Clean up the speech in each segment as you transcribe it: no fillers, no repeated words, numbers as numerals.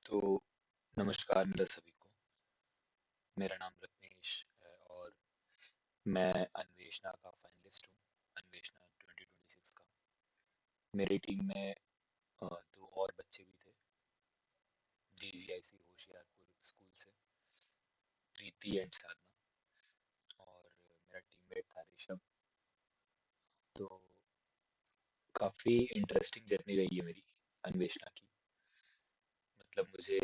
तो नमस्कार मेरा सभी को। मेरा नाम रत्नेश है और मैं अन्वेषणा का फाइनलिस्ट हूँ। अन्वेषणा 2026 का। मेरी टीम में दो और बच्चे भी थे। जीजीआईसी होशियारपुर स्कूल से प्रीति एंड साधना, और मेरा टीममेट था ऋषभ। तो काफ़ी इंटरेस्टिंग जर्नी रही है मेरी अन्वेषणा की। मतलब मुझे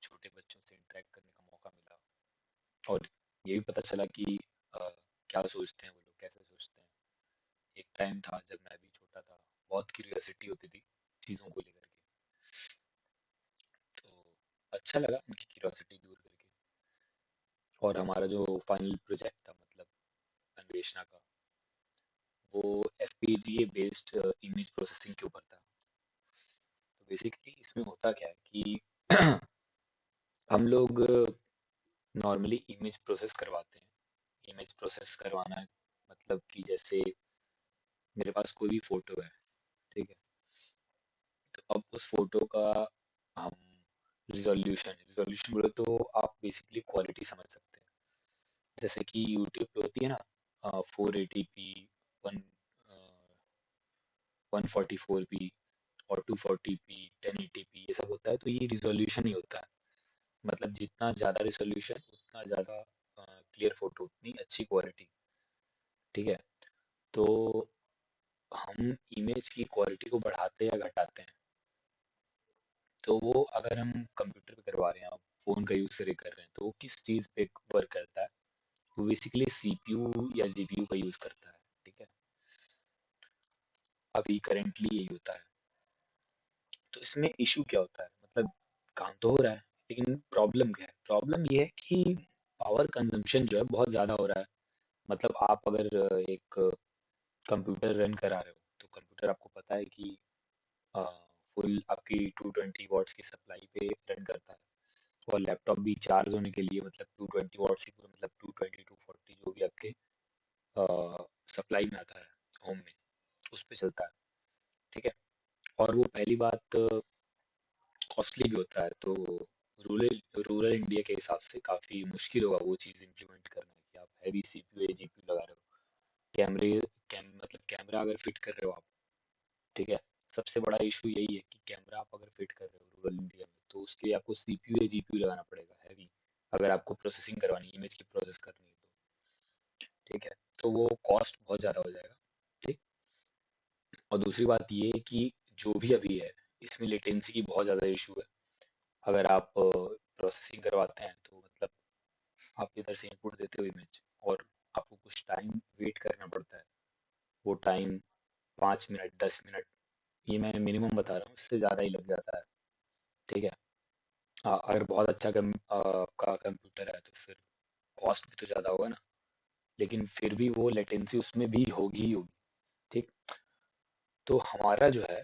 छोटे बच्चों से इंटरेक्ट करने का मौका मिला, और ये भी पता चला कि क्या सोचते हैं वो लोग, कैसे सोचते हैं। एक टाइम था जब मैं भी छोटा था, बहुत क्यूरियोसिटी होती थी चीज़ों को लेकर के। तो अच्छा लगा उनकी क्यूरियोसिटी दूर करके। और हमारा जो फाइनल प्रोजेक्ट था, मतलब अन्वेषणा का, वो FPGA बेस्ड इमेज प्रोसेसिंग के ऊपर था। तो बेसिकली इसमें होता क्या है कि हम लोग नॉर्मली इमेज प्रोसेस करवाते हैं। इमेज प्रोसेस करवाना मतलब कि जैसे मेरे पास कोई भी फोटो है, ठीक है। तो अब उस फोटो का हम रिजोल्यूशन रिजोल्यूशन बोले तो आप बेसिकली क्वालिटी समझ सकते हैं। जैसे कि यूट्यूब पे होती है ना, 480p, वन 144p और 240p, 1080p, ये सब होता है। तो ये रिजोल्यूशन ही होता है। मतलब जितना ज़्यादा रिजोल्यूशन उतना ज़्यादा क्लियर फोटो, उतनी अच्छी क्वालिटी। ठीक है। तो हम इमेज की क्वालिटी को बढ़ाते या घटाते हैं, तो वो अगर हम कंप्यूटर पे करवा रहे हैं, आप फ़ोन का यूज़ कर रहे हैं, तो वो किस चीज़ पे वर्क करता है। वो बेसिकली CPU या GPU का यूज़ करता है। ठीक है। अभी करेंटली यही होता है। तो इसमें इशू क्या होता है, मतलब काम तो हो रहा है, लेकिन प्रॉब्लम क्या है? प्रॉब्लम ये है कि पावर कंजम्पशन जो है बहुत ज़्यादा हो रहा है। मतलब आप अगर एक कंप्यूटर रन करा रहे हो, तो कंप्यूटर आपको पता है कि फुल आपकी 220 वॉट्स की सप्लाई पे रन करता है। और लैपटॉप भी चार्ज होने के लिए, मतलब 220 वॉट्स ही पूरा, मतलब 220 240 जो भी आपके सप्लाई में आता है होम में, उस पे चलता है। ठीक है। और वो पहली बात कॉस्टली भी होता है। तो रूरल रूरल इंडिया के हिसाब से काफ़ी मुश्किल होगा वो चीज़ इम्प्लीमेंट करना, कि आप हैवी CPU या GPU लगा रहे हो। कैमरे मतलब कैमरा अगर फिट कर रहे हो आप, ठीक है। सबसे बड़ा इशू यही है कि कैमरा आप अगर फिट कर रहे हो रूरल इंडिया में, तो उसके लिए आपको CPU या GPU लगाना पड़ेगा हैवी, अगर आपको प्रोसेसिंग करवानी है, इमेज की प्रोसेस करनी है तो। ठीक है। तो वो कॉस्ट बहुत ज़्यादा हो जाएगा। ठीक। और दूसरी बात ये है कि जो भी अभी है, इसमें लेटेंसी की बहुत ज़्यादा इशू है। अगर आप प्रोसेसिंग करवाते हैं, तो मतलब आप इधर से इनपुट देते हो इमेज, और आपको कुछ टाइम वेट करना पड़ता है। वो टाइम 5 मिनट, 10 मिनट, ये मैं मिनिमम बता रहा हूँ, इससे ज़्यादा ही लग जाता है। ठीक है। अगर बहुत अच्छा का कंप्यूटर है, तो फिर कॉस्ट भी तो ज़्यादा होगा ना। लेकिन फिर भी वो लेटेंसी उसमें भी होगी ही होगी। ठीक। तो हमारा जो है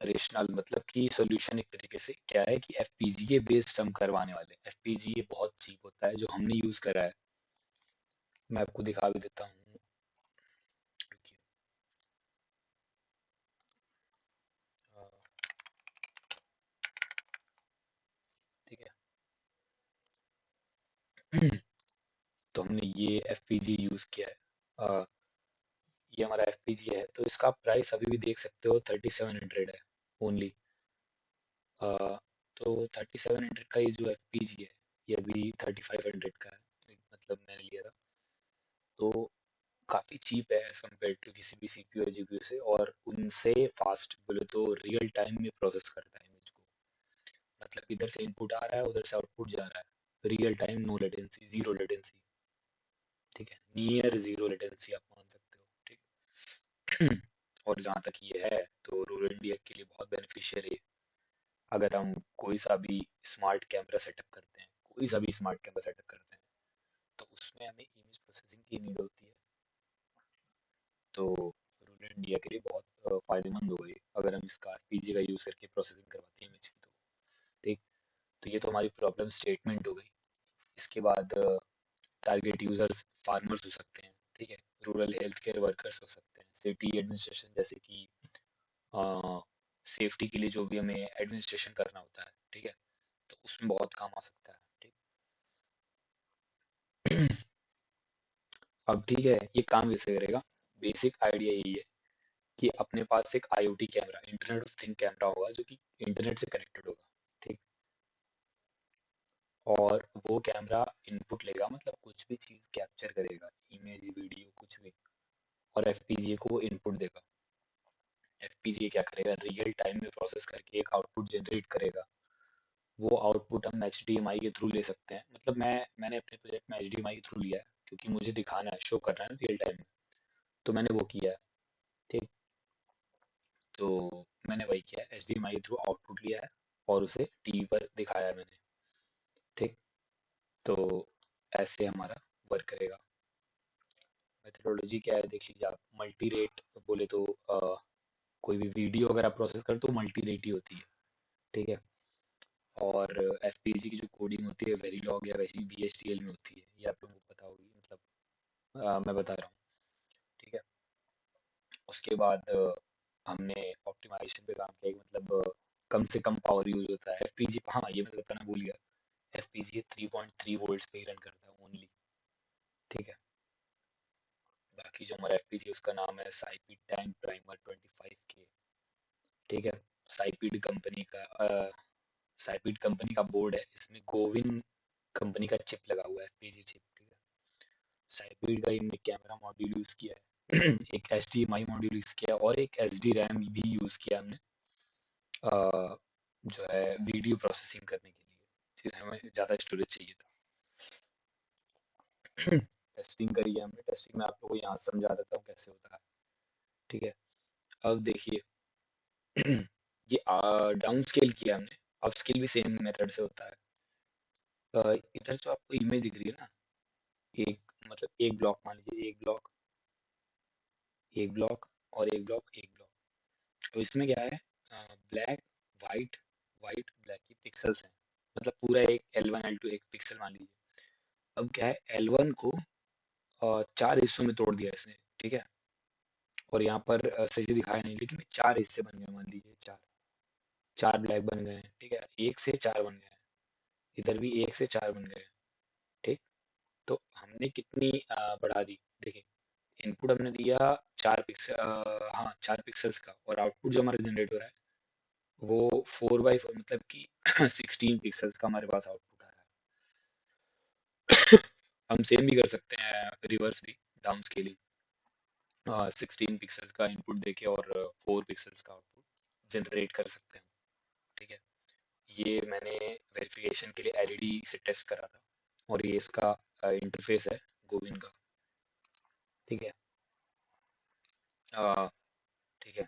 रेशनल, मतलब कि सॉल्यूशन एक तरीके से क्या है कि FPGA बेस्ड हम करवाने वाले हैं। FPGA बहुत चीप होता है, जो हमने यूज़ करा है। मैं आपको दिखा भी देता हूँ। रुकिए। अ, ठीक है। तो हमने ये FPGA यूज़ किया है। अ, ये हमारा FPGA है, तो इसका प्राइस अभी भी देख सकते हो, 3700 है ओनली। तो 3700 का ये जो FPGA है, ये अभी 3500 का है, मतलब मैंने लिया था। तो काफ़ी चीप है एज़ कम्पेयर टू किसी भी CPU या GPU से, और उनसे फास्ट बोले तो रियल टाइम में प्रोसेस करता है इमेज को। मतलब इधर से इनपुट आ रहा है, उधर से आउटपुट जा रहा है, real time, no latency, zero latency. ठीक है। नियर जीरो लेटेंसी आप मान सकते हो। ठीक। और जहाँ तक ये है, तो रूरल इंडिया के लिए बहुत बेनिफिशियल है। अगर हम कोई सा भी स्मार्ट कैमरा सेटअप करते हैं, कोई सा भी स्मार्ट कैमरा सेटअप करते हैं, तो उसमें हमें इमेज प्रोसेसिंग की नीड होती है। तो रूरल इंडिया के लिए बहुत फायदेमंद होगा ये, अगर हम इसका FPGA का यूज़ करके प्रोसेसिंग करवाते हैं इमेज की तो। ठीक। तो ये तो हमारी प्रॉब्लम स्टेटमेंट हो गई। इसके बाद टारगेट यूजर्स फार्मर्स हो सकते हैं। ठीक है। रूरल हेल्थ केयर वर्कर्स हो सकते हैं, सिटी एडमिनिस्ट्रेशन, जैसे कि सेफ्टी के लिए जो भी हमें एडमिनिस्ट्रेशन करना होता है। ठीक है। उसमें बहुत काम आ सकता है। ठीक। अब ठीक है, ये काम कैसे करेगा? बेसिक आइडिया यही है कि अपने पास एक IoT camera, internet of thing camera होगा, जो कि इंटरनेट से कनेक्टेड होगा। ठीक। और वो कैमरा इनपुट लेगा, मतलब कुछ भी चीज़ कैप्चर करेगा, इमेज वीडियो कुछ भी, और एफपीजीए को वो इनपुट देगा। एफपीजीए क्या करेगा? रियल टाइम में प्रोसेस करके एक आउटपुट जनरेट करेगा। वो आउटपुट हम एचडीएमआई के थ्रू ले सकते हैं। मतलब मैंने अपने प्रोजेक्ट में एचडीएमआई के थ्रू लिया है, क्योंकि मुझे दिखाना है, शो करना है रियल टाइम में, तो मैंने वो किया है। ठीक। तो मैंने वही किया है, एचडीएमआई के थ्रू आउटपुट लिया है और उसे टीवी पर दिखाया है मैंने। ठीक। तो ऐसे हमारा वर्क करेगा। मेथडोलॉजी क्या है, देख लीजिए आप। मल्टी रेट बोले तो कोई भी वीडियो अगर आप प्रोसेस करें तो मल्टी रेट ही होती है। ठीक है। और एफपीजी की जो कोडिंग होती है वेरीलॉग या वैसी वीएचडीएल में होती है, ये आप लोगों को पता होगी, मतलब मैं बता रहा हूँ। ठीक है। उसके बाद हमने ऑप्टिमाइजेशन पे काम किया कि मतलब कम से कम पावर यूज होता है एफपीजी। हाँ, ये मैं बताना भूल गया, एफपीजी 3.3 वोल्ट्स पे ही रन करता है ओनली। ठीक है। बाकी जो हमारा एफपीजी उसका नाम है साइपीड टैंक प्राइमर 25K। ठीक है। साइपीड कंपनी का साइपीड कंपनी का बोर्ड है, इसमें गोविन कंपनी का चिप लगा हुआ है, एफपीजी चिप। ठीक है। साइपीड का हमने कैमरा मॉड्यूल यूज किया है, एक एचडीएमआई मॉड्यूल यूज किया है, और एक एचडी रैम भी यूज किया हमने, जो है वीडियो प्रोसेसिंग करने के लिए, जिसमें हमें ज़्यादा स्टोरेज चाहिए था। टेस्टिंग करी है हमने। टेस्टिंग में आप लोगों को यहाँ समझा देता हूँ कैसे होता है। ठीक है। अब देखिए, ये डाउन स्केल किया हमने, अप स्केल भी सेम मेथड से होता है। इधर जो आपको इमेज दिख रही है ना, एक मतलब एक ब्लॉक, मान लीजिए एक ब्लॉक, एक ब्लॉक और एक ब्लॉक, एक ब्लॉक। तो इसमें क्या है, ब्लैक, वाइट, वाइट ब्लैक की पिक्सल्स हैं, मतलब पूरा एक L1 L2 एक पिक्सल मान लीजिए। अब क्या है, L1 को चार हिस्सों में तोड़ दिया इसने। ठीक है। और यहाँ पर सही से दिखाया नहीं, लेकिन चार हिस्से बन गए, मान लीजिए चार, चार ब्लैक बन गए हैं। ठीक है। एक से चार बन गए हैं, इधर भी एक से चार बन गए हैं। ठीक। तो हमने कितनी बढ़ा दी, देखिए। इनपुट हमने दिया चार पिक्सल, हाँ, चार पिक्सल्स का, और आउटपुट जो हमारा जनरेट हो रहा है वो 4x4, मतलब कि 16 पिक्सल्स का हमारे पास आउटपुट आ रहा है। हम सेम भी कर सकते हैं, रिवर्स भी, डाउन स्केलिंग, 16 पिक्सल का इनपुट देके और 4 पिक्सल्स का आउटपुट जनरेट कर सकते हैं। ठीक है। ये मैंने वेरिफिकेशन के लिए एलईडी से टेस्ट करा था, और ये इसका इंटरफेस है गोविंद का। ठीक है। अ, ठीक है।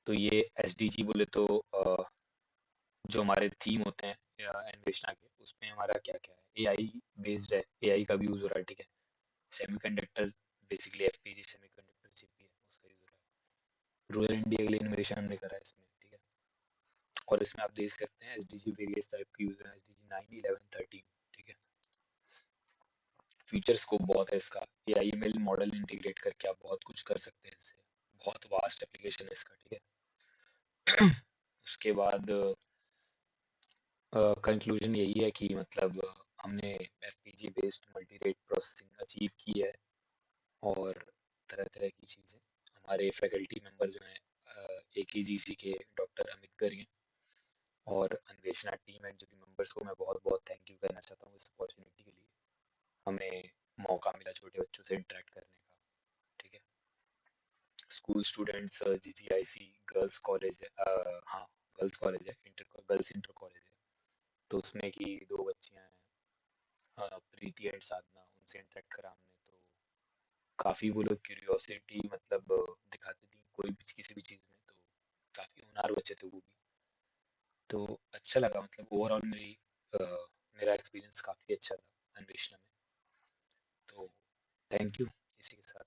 तो ये एस डी जी बोले तो जो हमारे थीम होते हैं अन्वेषणा के, उसमें हमारा क्या क्या है, एआई बेस्ड है, एआई का भी यूज हो रहा है। ठीक है। सेमीकंडक्टर, बेसिकली एफपीजी सेमीकंडक्टर चिप भी है, उसका यूज हो रहा है। रूरल इंडिया के लिए इनोवेशन हमने करा है इसमें। ठीक है। और इसमें आप देख सकते हैं एसडीजी वेरियस टाइप के यूज है, एसडीजी 9, 11, 13। ठीक है। फीचर स्कोप बहुत है इसका, एआईएमएल मॉडल इंटीग्रेट करके आप बहुत कुछ कर सकते हैं इससे, बहुत वास्ट एप्लीकेशन है इसका। ठीक है। उसके बाद कंक्लूजन यही है कि मतलब हमने FPG based multi rate processing achieve की है, और तरह तरह की चीज़ें। हमारे फैकल्टी मेंबर जो हैं एकेजीसी के डॉक्टर अमित गर्ग हैं, और अन्वेषणा टीम एंड जो भी मेंबर्स को मैं बहुत बहुत थैंक यू कहना चाहता हूँ इस अपॉर्चुनिटी के लिए। हमें मौका मिला छोटे बच्चों से इंटरेक्ट करने का। ठीक है। School students, GGIC girls college है, हाँ, गर्ल्स कॉलेज है, इंटर गर्ल्स इंटर कॉलेज है। तो उसमें की दो बच्चियां हैं, प्रीति एंड साधना, उनसे इंटरेक्ट करा हमने। तो काफ़ी वो लोग क्यूरियोसिटी मतलब दिखाती थी कोई भी किसी भी चीज़ में, तो काफ़ी होनहार बच्चे थे वो भी। तो अच्छा लगा, मतलब ओवरऑल मेरा एक्सपीरियंस काफ़ी अच्छा था अन्वेषणा में। तो थैंक यू। इसी के साथ